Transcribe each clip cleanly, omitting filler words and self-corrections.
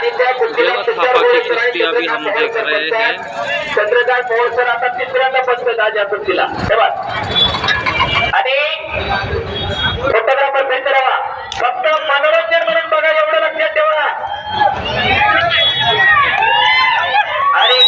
आणि त्या कुस्तीला अभी हम देख रहे हैं। चंद्रकांत मोहोळ सर आता तिसऱ्यांदा बसतात आज या कुस्तीला तेव्हा आणि फोटोग्राफर भेट करावा फक्त मनोरंजन म्हणून बघा एवढं लक्षात ठेवा आणि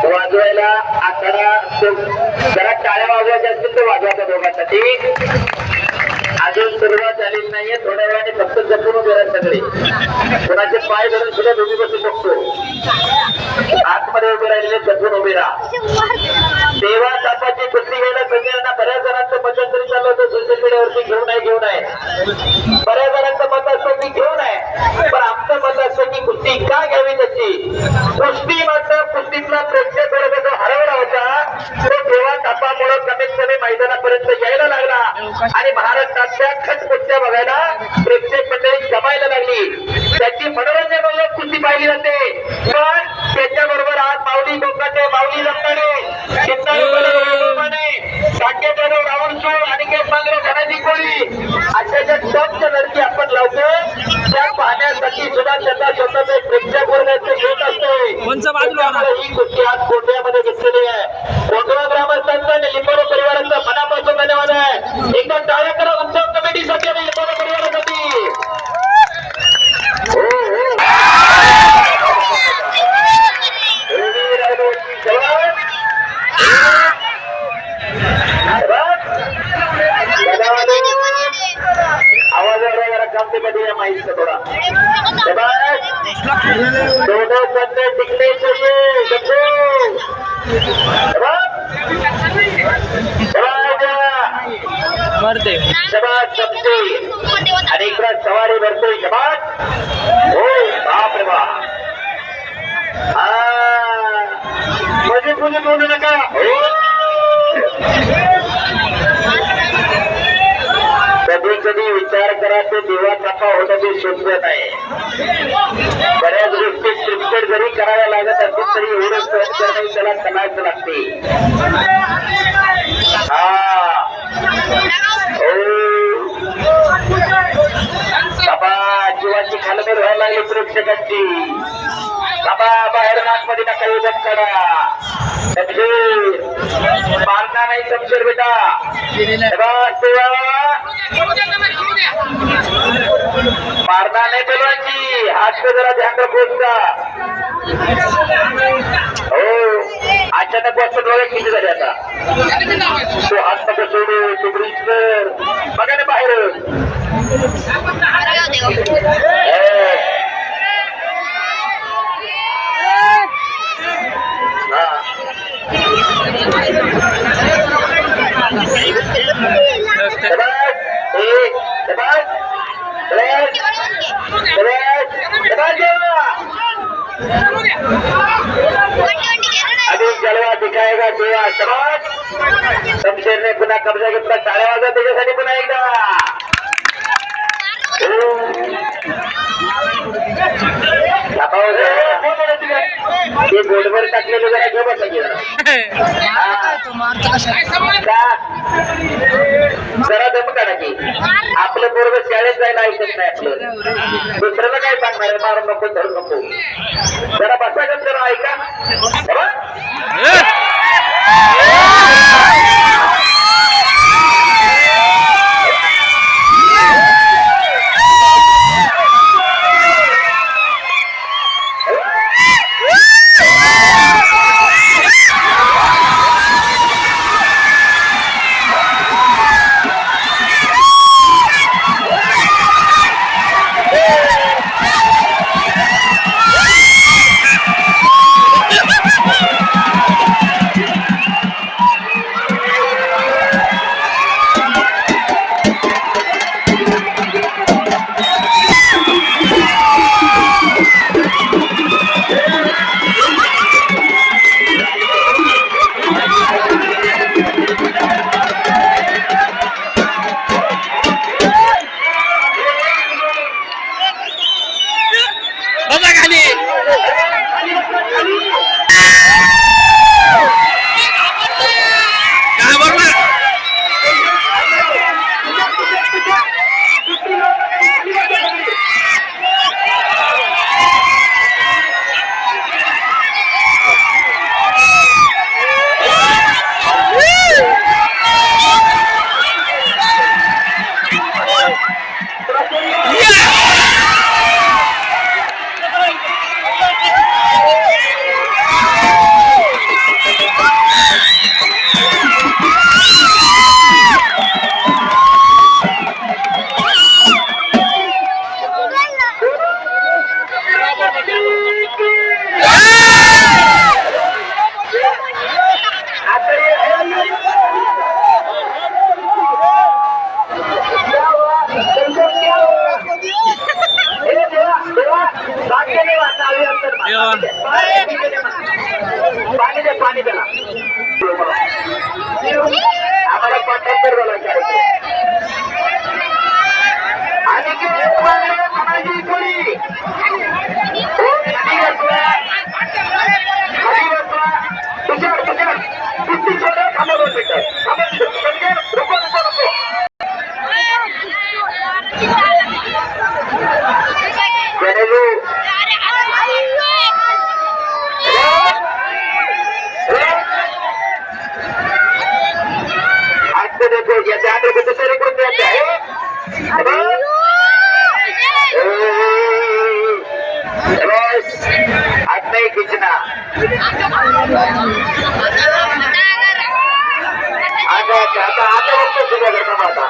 वाजवायला आखाडा जरा टाळ्या वाजवायच्या असतील तर वाजवायचा दोघांसाठी अजून सुरुवात झालेली नाहीये थोड्या वेळाने फक्त जपून उभे राहा सगळे कोणाचे पाय धरून सुद्धा दोघी बसू शकतो आतमध्ये उभे राहिलेले जपून उभे राहा देवा तापाची कुस्ती घ्यायला सगळ्यांना बऱ्याच जणांचं मध्यंतरी चाललं होतं सोशल मीडियावरती घेऊन आहे बऱ्याच जणांचं मत असतं की घेऊन आहे पण आमचं मत असतं की कुस्ती का घ्यावी त्याची कुस्ती मात्र कुस्तीतला प्रेक्षक वर्ग जो हरवला होता तो देवा तापामुळे कमीत कमी मैदानापर्यंत यायला लागला आणि महाराष्ट्रातल्या खट कुस्त्या बघायला प्रेक्षक मंडळी जमायला लागली त्याची मनोरंजन म्हणून कुस्ती पाहिली जाते पण त्याच्याबरोबर आज माऊली कोकणाचे माऊली जमताने राहुल चोळ अनिकेत मांगरे धनाजी कोळी अशा ज्या टॉपच्या लढती आपण लावतो त्या पाहण्यासाठी सुद्धा त्याचा स्वतःचा प्रेक्षक वर्गाचे घेत असतो ही कुस्ती आज कोंढव्यामध्ये घेतलेली आहे कोंढवा ग्रामस्थांचा आणि लिंबोरे परिवाराचा मनापासून धन्यवाद आहे एकदा टाळ्या करा उत्सव कमिटीसाठी आणि लिंबोरे परिवारासाठी आवाजावर जरा कामतेमध्ये या माहितीचा थोडा दोनों बंदे टिकने चाहिए शबाद सबसे आणि इकडं सवारी भरतोय शबाद हो बाप रे बाप मजेत मजेत बोलू नका कधी कधी विचार करा तो देवा नफा होता ते सोपं नाही बऱ्याच गोष्टी स्क्रिप्टेड जरी कराव्या लागत असतील तरी एवढं सहन करणं त्याला करायचं लागते बाबा जीवाची खालमेल व्हायला लागली प्रेक्षकांची बाबा बाहेर नागमध्ये नका युद्ध करा समजेल मारणार नाही समजेल बेटा मारना नहीं बोलवायची हात पे जरा ध्यान रखोगा हो अचानक बसून डोळे किती झाले आता तो हात नको सोडू तू ब्रिज कर बघा ना बाहेर अभी जलवा दिखाएगा देवा समाज शमशेरने पुन्हा कब्जा घेतला टाळ्या वाजवा त्याच्यासाठी पुन्हा एकदा ते बोर्डवर टाकलेलं जरा घेऊ बसा जरा दम काढा की आपलं पोरग शाळेत जायला ऐकत नाही आपलं दुसऱ्याला काय सांगणार आहे मारून नको धरू नको जरा बसा का जरा ऐका बसा खाली काय बरोबर पाणी द्या आम्हाला पाठांतर बोलायचं आणि तुषार तुषार कुस्ती छोटा थांबा 2 मिनिटं देखो याच्या आठ रुपये तरी करून द्यायचं आहे आज नाही खिचना आता वक्त सुद्धा करता आता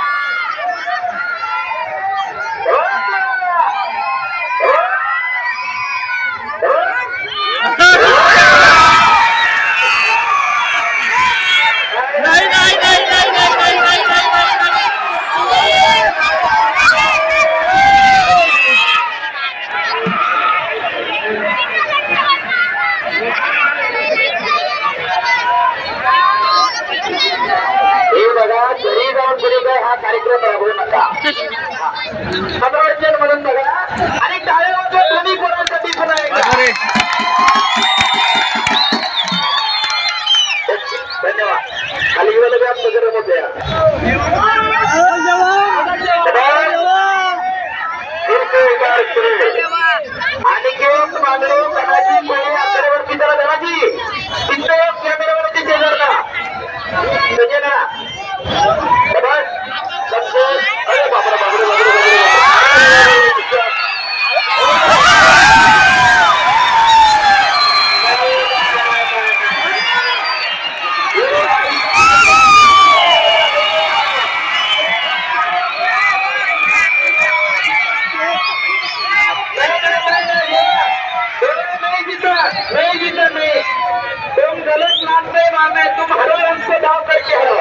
हा कार्यक्रम राबवू नका मनोरंजन म्हणून बघा आणि टाळ्या वाजवा तुम्ही कोणासाठी पुन्हा धन्यवाद खाली गेलं व्याप वगैरे मोठ्या आणि केवळ मागणी कणाची कोणी आकडेवरती त्याला धराची तिथं कॅमेऱ्यावरती शेजार ना म्हणजे ना अरे बापरे बापरे तुम गलत मानते माने तुम हरो हमको दाव करके हरो